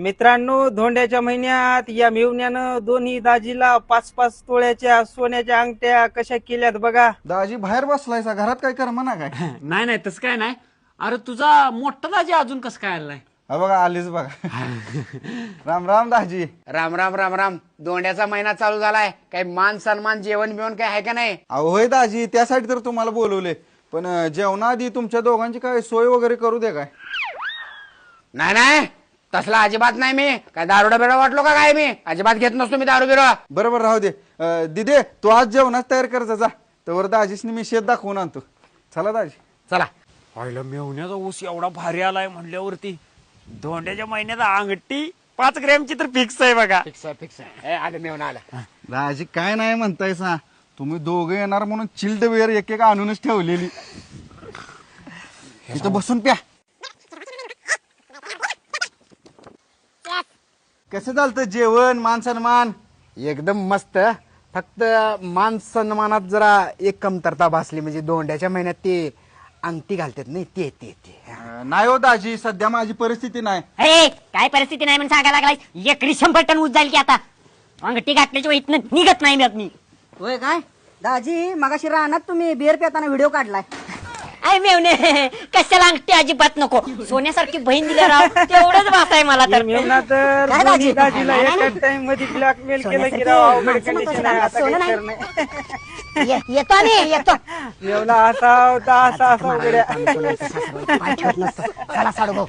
मित्रांनो, धोंड्याच्या महिन्यात या मेवण्यानं दोन्ही दाजीला 5-5 तोळ्याच्या सोन्याच्या अंगठ्या कशा केल्यात बघा. दाजी बाहेर बसलायसा, घरात काय कर म्हणा काय. नाही नाही तसं काय नाही. अरे तुझा मोठा दाजी अजून कसं काय आलाय? हा बघा आलीच बघा. राम राम दाजी. राम राम राम राम. दोंड्याचा महिना चालू झालाय, काही मान सन्मान जेवण बिवण काय आहे का नाही? अहो होय दाजी, त्यासाठी तर तुम्हाला बोलवले. पण जेवणाआधी तुमच्या दोघांची काय सोय वगैरे करू दे काय. नाही नाही तसला अजिबात नाही. मी काय दारुडा बिरा वाटलो का काय? मी अजिबात घेत नसतो मी दारू बिरा. बरोबर राहू दे. दिदे तू आज जेवणाच तयार करायचा जा, तर दाजीसनी मी शेत दाखवून आणतो. चला दाजी. चला. पहिला मेवण्याचा ऊस एवढा भारी आलाय म्हणल्यावरती धोंड्याच्या महिन्यात अंगठी 5 ग्रॅमची तर फिक्स आहे बघा. फिक्स आहे फिक्स आहे. आलं मेवून आलं. दाजी काय नाही म्हणतायसा, तुम्ही दोघे येणार म्हणून चिल्ड वेअर एक एक आणूनच ठेवलेली. इथं बसून प्या. कसं चालतं जेवण मान सन्मान? एकदम मस्त. फक्त मान सन्मानात जरा एक कमतरता भासली, म्हणजे दोंड्याच्या महिन्यात ते अंगठी घालतात नाही ते ते ते नाही हो दाजी, सध्या माझी परिस्थिती नाही. अरे काय परिस्थिती नाही म्हणून सांगायला लागलाय. एकरी 100 टन ऊस जाईल की आता. अंगठी घातल्याच्या इथनं निघत नाही मी. होय काय दाजी, मगाशी रानात तुम्ही बिअर पिताना व्हिडिओ काढलाय. अय मेवणे, कशाला अंगठी अजिबात नको. सोन्यासारखी बहीण दिल्या राव, तेवढंच वास आहे मला तर. मेवना तर काय दोन्ही दाजी? दाजीला एकाच टाइम मध्ये ब्लॅकमेल केलं की राव, अवघड कंडिशन आहे. आता सोनं काही नाही. खरं नाही. येतो आम्ही येतो. मेवना असा होता असा असा उघड्या. चला साडू भाऊ.